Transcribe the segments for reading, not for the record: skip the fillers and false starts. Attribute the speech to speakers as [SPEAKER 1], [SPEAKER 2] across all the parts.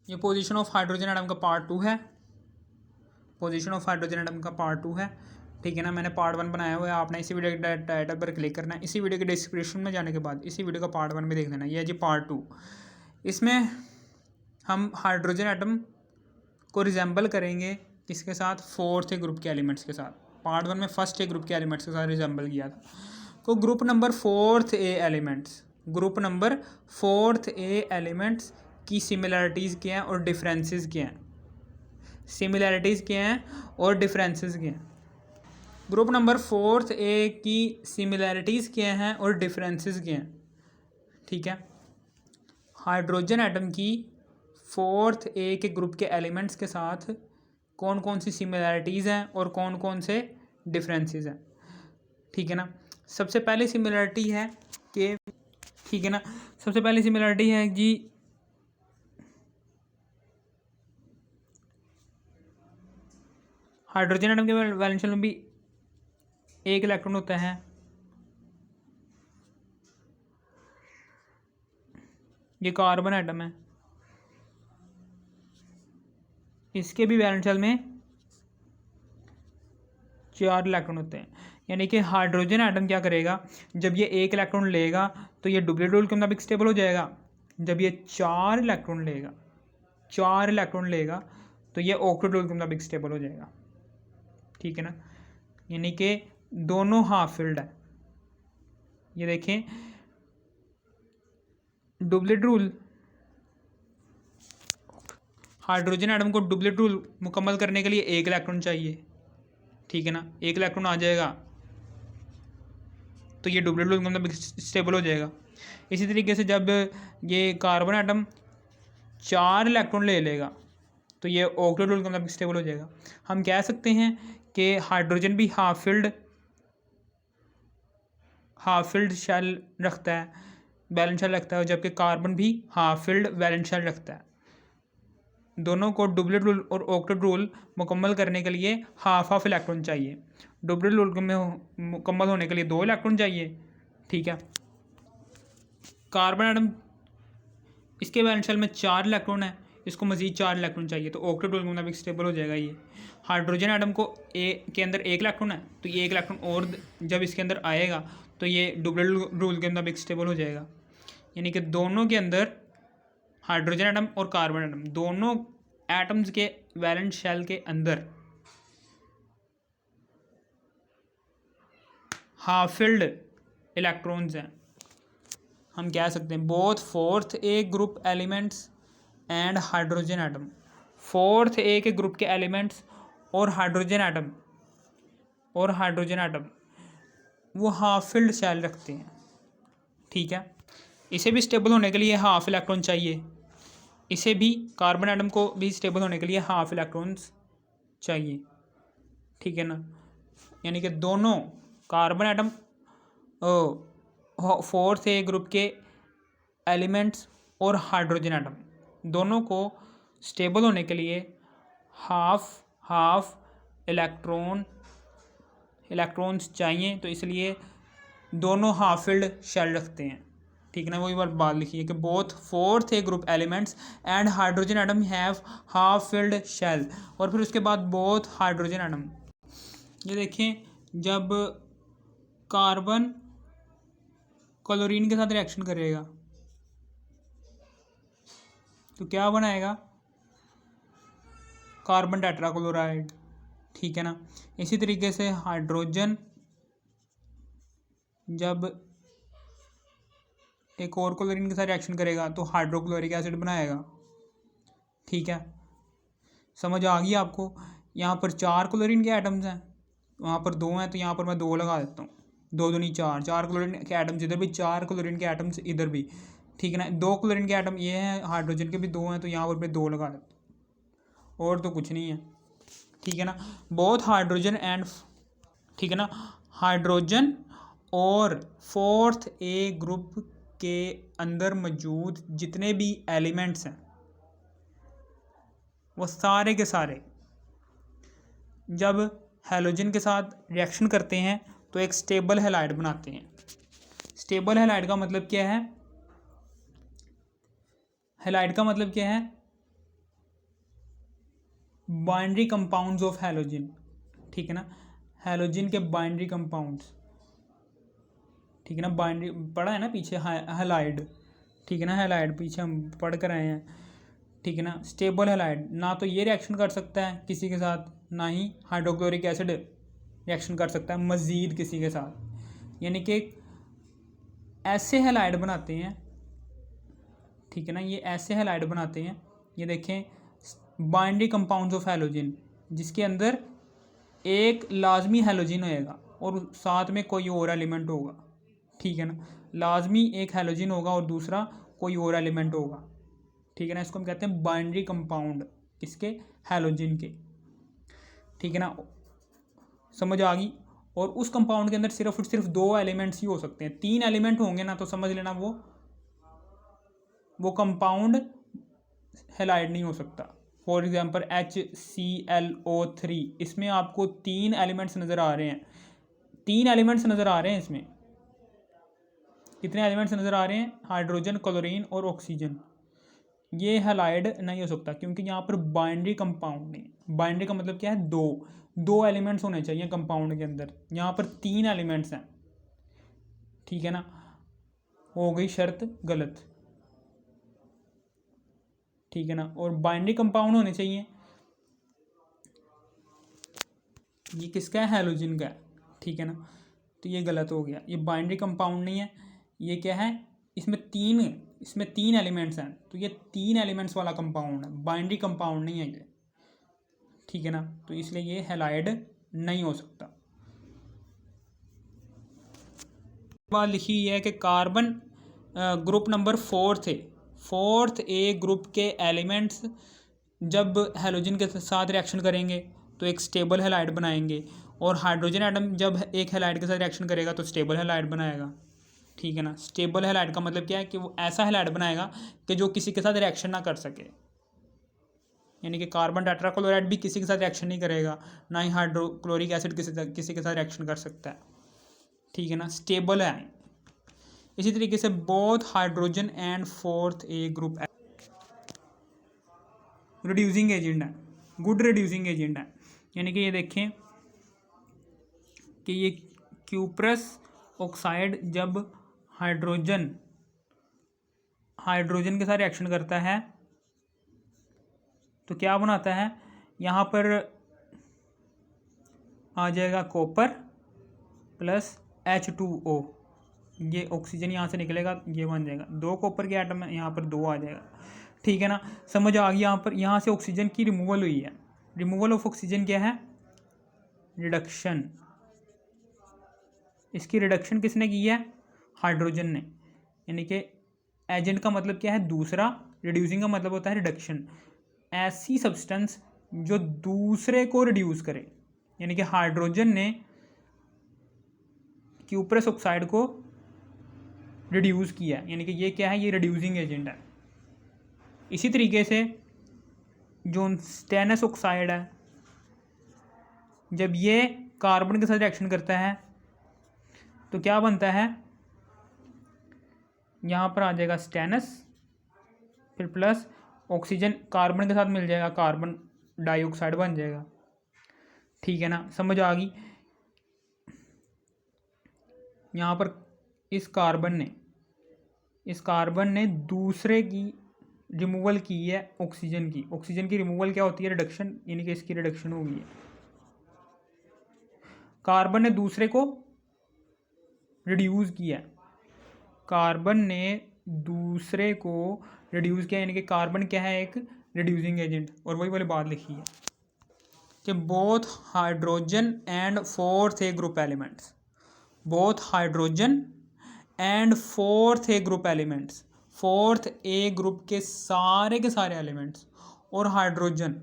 [SPEAKER 1] ये position of hydrogen atom का part 2 है, पोजीशन ऑफ हाइड्रोजन एटम का पार्ट 2 है, ठीक है ना। मैंने पार्ट 1 बनाया हुआ है, आपने इसी वीडियो के टाइटल पर क्लिक करना है, इसी वीडियो के डिस्क्रिप्शन में जाने के बाद इसी वीडियो का पार्ट 1 में देख लेना। ये है जी पार्ट 2। इसमें हम हाइड्रोजन एटम को रिजेंबल करेंगे किसके साथ, फोर्थ ग्रुप के एलिमेंट्स के साथ। पार्ट 1 में फर्स्ट ग्रुप के एलिमेंट्स के साथ रिजेंबल किया था। तो ग्रुप नंबर फोर्थ ए एलिमेंट्स, ग्रुप नंबर फोर्थ ए एलिमेंट्स की सिमिलरिटीज़ क्या हैं और डिफरेंसेस क्या हैं, सिमिलरिटीज़ क्या हैं और डिफरेंसेस क्या हैं। ग्रुप नंबर फोर्थ ए की सिमिलरिटीज़ क्या हैं और डिफरेंसेस क्या हैं, ठीक है। हाइड्रोजन एटम की फोर्थ ए के ग्रुप के एलिमेंट्स के साथ कौन कौन सी सिमिलरिटीज़ हैं और कौन कौन से डिफरेंसेस हैं, ठीक है ना। सबसे पहली सिमिलरिटी है कि, ठीक है ना, सबसे पहली सिमिलरिटी है जी हाइड्रोजन एटम के वैलेंस शेल में भी एक इलेक्ट्रॉन होता है, ये कार्बन एटम है, इसके भी वैलेंस शेल में 4 इलेक्ट्रॉन होते हैं। यानी कि हाइड्रोजन एटम क्या करेगा, जब ये एक इलेक्ट्रॉन लेगा तो ये डुप्लीकेट रूल के मुताबिक स्टेबल हो जाएगा। जब ये 4 इलेक्ट्रॉन लेगा, 4 इलेक्ट्रॉन लेगा तो ये ऑक्टेट रूल के मुताबिक स्टेबल हो जाएगा, ठीक है ना। यानी कि दोनों हाफ फिल्ड है। ये देखें डुप्लीकेट रूल, हाइड्रोजन एटम को डुप्लीकेट रूल मुकम्मल करने के लिए एक इलेक्ट्रॉन चाहिए, ठीक है ना। एक इलेक्ट्रॉन आ जाएगा तो ये डुप्लीकेट रूल के मुताबिक स्टेबल हो जाएगा। इसी तरीके से जब ये कार्बन एटम 4 इलेक्ट्रॉन ले लेगा तो ये ऑक्टेट रूल के मुताबिक स्टेबल हो जाएगा। हम कह सकते हैं कि हाइड्रोजन भी हाफ फिल्ड शेल रखता है, वैलेंस शेल रखता है, जबकि कार्बन भी हाफ फिल्ड वैलेंस शेल रखता है। दोनों को डुप्लीकेट रूल और ऑक्टेट रूल मुकम्मल करने के लिए हाफ इलेक्ट्रॉन चाहिए। डुप्लीकेट रूल में मुकम्मल होने के लिए 2 इलेक्ट्रॉन चाहिए, ठीक है। कार्बन एटम, इसके वैलेंस शेल में 4 इलेक्ट्रॉन है, इसको मज़ीद 4 इलेक्ट्रॉन चाहिए, तो ऑक्टेट रूल के मुताबिक स्टेबल हो जाएगा ये। हाइड्रोजन एटम को के अंदर 1 इलेक्ट्रॉन है, तो ये 1 इलेक्ट्रॉन और जब इसके अंदर आएगा तो ये डुप्लीकेट रूल के मुताबिक स्टेबल हो जाएगा। यानी कि दोनों के अंदर, हाइड्रोजन एटम और कार्बन एटम दोनों एटम्स के वैलेंस शेल के अंदर हाफ फिल्ड इलेक्ट्रॉन्स हैं। हम कह सकते हैं both fourth A group elements and hydrogen atom, fourth A के ग्रुप के एलिमेंट्स और हाइड्रोजन एटम वो हाफ फिल्ड शेल रखते हैं, ठीक है। इसे भी स्टेबल होने के लिए हाफ इलेक्ट्रॉन चाहिए, इसे भी, कार्बन एटम को भी स्टेबल होने के लिए हाफ इलेक्ट्रॉन्स चाहिए, ठीक है ना। यानी कि दोनों carbon atom fourth A group के एलिमेंट्स और हाइड्रोजन एटम दोनों को स्टेबल होने के लिए हाफ इलेक्ट्रॉन्स चाहिए, तो इसलिए दोनों हाफ फिल्ड शेल रखते हैं, ठीक है ना। वही बात लिखी है कि both fourth A group elements and hydrogen atom have half filled shell, और फिर उसके बाद बोथ हाइड्रोजन एटम। ये देखें जब कार्बन क्लोरीन के साथ रिएक्शन करेगा तो क्या बनाएगा, कार्बन टेट्राक्लोराइड, ठीक है ना। इसी तरीके से हाइड्रोजन जब एक और क्लोरीन के साथ रिएक्शन करेगा तो हाइड्रोक्लोरिक एसिड बनाएगा, ठीक है। समझ आ गई आपको। यहाँ पर 4 क्लोरीन के एटम्स हैं, वहाँ पर 2 हैं, तो यहाँ पर मैं 2 लगा देता हूँ, 2 दूनी 4, 4 क्लोरीन के एटम्स इधर भी, 4 क्लोरीन के एटम्स इधर भी, ठीक है ना। 2 क्लोरीन के एटम ये हैं, हाइड्रोजन के भी 2 हैं, तो यहाँ पर मैं 2 लगा देता हूँ, और तो कुछ नहीं है, ठीक है ना। बोथ हाइड्रोजन एंड, ठीक है ना, हाइड्रोजन और फोर्थ ए ग्रुप के अंदर मौजूद जितने भी एलिमेंट्स हैं वो सारे के सारे जब हैलोजन के साथ रिएक्शन करते हैं तो एक स्टेबल हैलाइड बनाते हैं। स्टेबल हैलाइड का मतलब क्या है, हैलाइड का मतलब क्या है, बाइनरी कंपाउंड्स ऑफ हैलोजन, ठीक है ना, हैलोजन के बाइनरी कंपाउंड्स, ठीक है ना, बाइनरी पढ़ा है ना पीछे, हैलाइड, ठीक है ना, हैलाइड पीछे हम पढ़ कर आए हैं, ठीक है ना। स्टेबल हैलाइड ना तो ये रिएक्शन कर सकता है किसी के साथ, ना ही हाइड्रोक्लोरिक एसिड रिएक्शन कर सकता है मज़ीद किसी के साथ, यानी कि ऐसे हैलाइड बनाते हैं, ठीक है ना, ये ऐसे हैलाइड बनाते हैं, ये देखें बाइनरी कंपाउंड्स ऑफ हैलोजन, जिसके अंदर एक लाजमी हैलोजन होएगा और साथ में कोई और एलिमेंट होगा, ठीक है ना, लाजमी एक हैलोजन होगा और दूसरा कोई और एलिमेंट होगा, ठीक है ना। इसको हम कहते हैं बाइनरी कंपाउंड, किसके, हैलोजन के, ठीक है ना, समझ आ गई। और उस कंपाउंड के अंदर सिर्फ और सिर्फ 2 एलिमेंट्स ही हो सकते हैं, 3 एलिमेंट होंगे ना तो समझ लेना वो कंपाउंड हैलाइड नहीं हो सकता। फॉर एग्जांपल HClO3, इसमें आपको 3 एलिमेंट्स नज़र आ रहे हैं, 3 एलिमेंट्स नज़र आ रहे हैं इसमें, कितने एलिमेंट्स नज़र आ रहे हैं, हाइड्रोजन, क्लोरीन और ऑक्सीजन, ये हैलाइड नहीं हो सकता क्योंकि यहाँ पर बाइनरी कंपाउंड नहीं। बाइनरी का मतलब क्या है, दो एलिमेंट्स होने चाहिए कंपाउंड के अंदर, यहाँ पर 3 एलिमेंट्स हैं, ठीक है ना, हो गई शर्त गलत, ठीक है ना। और बाइनरी कंपाउंड होने चाहिए, ये किसका है, हैलोजन का है, ठीक है ना, तो ये गलत हो गया, ये बाइनरी कंपाउंड नहीं है, ये क्या है, इसमें तीन एलिमेंट्स हैं, तो ये 3 एलिमेंट्स वाला कंपाउंड है, बाइनरी कंपाउंड नहीं है ये, ठीक है ना, तो इसलिए ये हैलाइड नहीं हो सकता। बात लिखी है कि carbon group number 4th A group के एलिमेंट्स जब हैलोजन के साथ रिएक्शन करेंगे तो एक स्टेबल हैलाइड बनाएंगे, और हाइड्रोजन एटम जब एक हैलाइड के साथ रिएक्शन करेगा तो स्टेबल हैलाइड बनाएगा, ठीक है ना। स्टेबल हैलाइड का मतलब क्या है कि वो ऐसा हैलाइड बनाएगा कि जो किसी के साथ रिएक्शन ना कर सके, यानी कि कार्बन टेट्राक्लोराइड भी किसी के साथ रिएक्शन नहीं करेगा, ना ही हाइड्रोक्लोरिक एसिड किसी के साथ रिएक्शन कर सकता है, ठीक है ना, स्टेबल है। इसी तरीके से both hydrogen and 4th A group reducing agent है, गुड रिड्यूसिंग एजेंट है, यानी कि ये देखें कि ये क्यूप्रस ऑक्साइड जब हाइड्रोजन के साथ रिएक्शन करता है तो क्या बनाता है, यहाँ पर आ जाएगा कॉपर प्लस H2O, ये ऑक्सीजन यहाँ से निकलेगा, ये बन जाएगा 2 कॉपर के एटम है, यहाँ पर 2 आ जाएगा, ठीक है ना, समझ आ गया। यहाँ से ऑक्सीजन की रिमूवल हुई है, रिमूवल ऑफ ऑक्सीजन क्या है, रिडक्शन, इसकी रिडक्शन किसने की है, हाइड्रोजन ने, यानी कि एजेंट का मतलब क्या है, दूसरा, रिड्यूसिंग का मतलब होता है रिडक्शन, ऐसी सब्सटेंस जो दूसरे को रिड्यूस करे, यानी कि हाइड्रोजन ने क्यूप्रस ऑक्साइड को रिड्यूस किया है, यानी कि ये क्या है, ये रिड्यूसिंग एजेंट है। इसी तरीके से जो स्टेनस ऑक्साइड है, जब ये कार्बन के साथ रिएक्शन करता है तो क्या बनता है, यहाँ पर आ जाएगा स्टेनस, फिर प्लस ऑक्सीजन कार्बन के साथ मिल जाएगा, कार्बन डाइऑक्साइड बन जाएगा, ठीक है ना, समझ आ गई। यहाँ पर इस कार्बन ने दूसरे की रिमूवल की है ऑक्सीजन की रिमूवल क्या होती है, रिडक्शन, यानी कि इसकी रिडक्शन हो गई है, कार्बन ने दूसरे को रिड्यूस किया, कार्बन ने दूसरे को रिड्यूस किया, यानी कि कार्बन क्या है, एक रिड्यूसिंग एजेंट, और वही वाली बात लिखी है कि both hydrogen and 4th A group elements, both hydrogen and 4th A group elements, 4th A group के सारे एलिमेंट्स और हाइड्रोजन,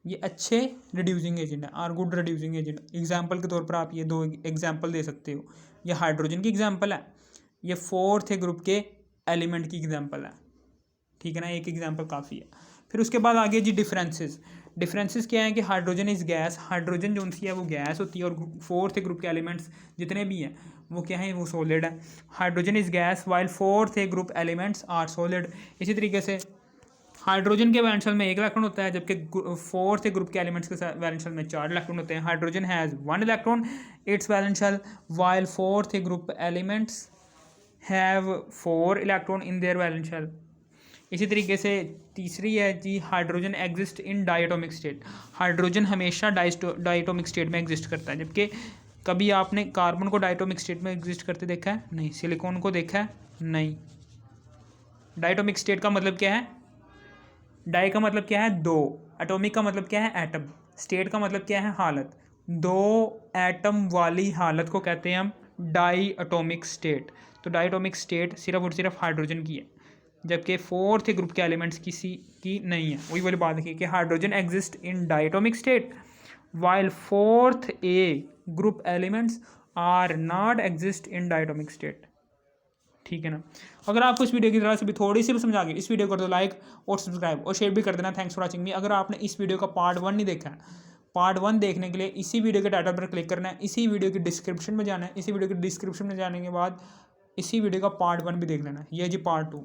[SPEAKER 1] ये अच्छे रिड्यूसिंग एजेंट हैं, are good reducing agent. Example के तौर पर आप ये 2 एग्जाम्पल दे सकते हो, ये हाइड्रोजन की एग्जाम्पल है, ये 4th ए ग्रुप के एलिमेंट की एग्जाम्पल है, ठीक है ना, एक एग्जाम्पल काफ़ी है। फिर उसके बाद आगे जी डिफरेंसेस क्या है कि हाइड्रोजन इज़ गैस, हाइड्रोजन जो सी है वो गैस होती है, और 4th ए ग्रुप के एलिमेंट्स जितने भी हैं वो क्या है, वो सॉलिड है। Hydrogen is gas while 4th A group elements are solid. इसी तरीके से हाइड्रोजन के वैलेंस शेल में 1 इलेक्ट्रॉन होता है, जबकि फोर्थ ग्रुप के एलिमेंट्स के वैलेंस शेल में 4 इलेक्ट्रॉन होते हैं। Hydrogen has 1 electron its valence shell while fourth group elements have 4 electron in their valence shell. इसी तरीके से तीसरी है जी, hydrogen exist in diatomic state. Hydrogen हमेशा डायटोमिक स्टेट में एग्जिस्ट करता है, जबकि कभी आपने कार्बन को डायटोमिक स्टेट में एग्जिस्ट करते देखा है? नहीं। सिलिकॉन को देखा है? नहीं। डायटोमिक स्टेट का मतलब क्या है? डाई का मतलब क्या है? दो। एटॉमिक का मतलब क्या है? एटम। स्टेट का मतलब क्या है? हालत। दो एटम वाली हालत को कहते हैं हम डाई एटॉमिक स्टेट। तो डायटोमिक स्टेट सिर्फ और सिर्फ हाइड्रोजन की है, जबकि फोर्थ ग्रुप के एलिमेंट्स किसी की नहीं है। वही वाली बात है कि hydrogen exist in diatomic state while fourth A group elements are not exist in diatomic state. ठीक है ना। अगर आपको इस वीडियो की तरह से भी थोड़ी सी भी समझ आ गई, इस वीडियो को कर दो लाइक और सब्सक्राइब और शेयर भी कर देना। थैंक्स फॉर वॉचिंग मी। अगर आपने इस वीडियो का पार्ट 1 नहीं देखा है, पार्ट 1 देखने के लिए इसी वीडियो के टाइटल पर क्लिक करना है, इसी वीडियो की डिस्क्रिप्शन में जाना है, इसी वीडियो की डिस्क्रिप्शन में जाने के बाद इसी वीडियो का पार्ट 1 भी देख लेना। ये जी पार्ट 2।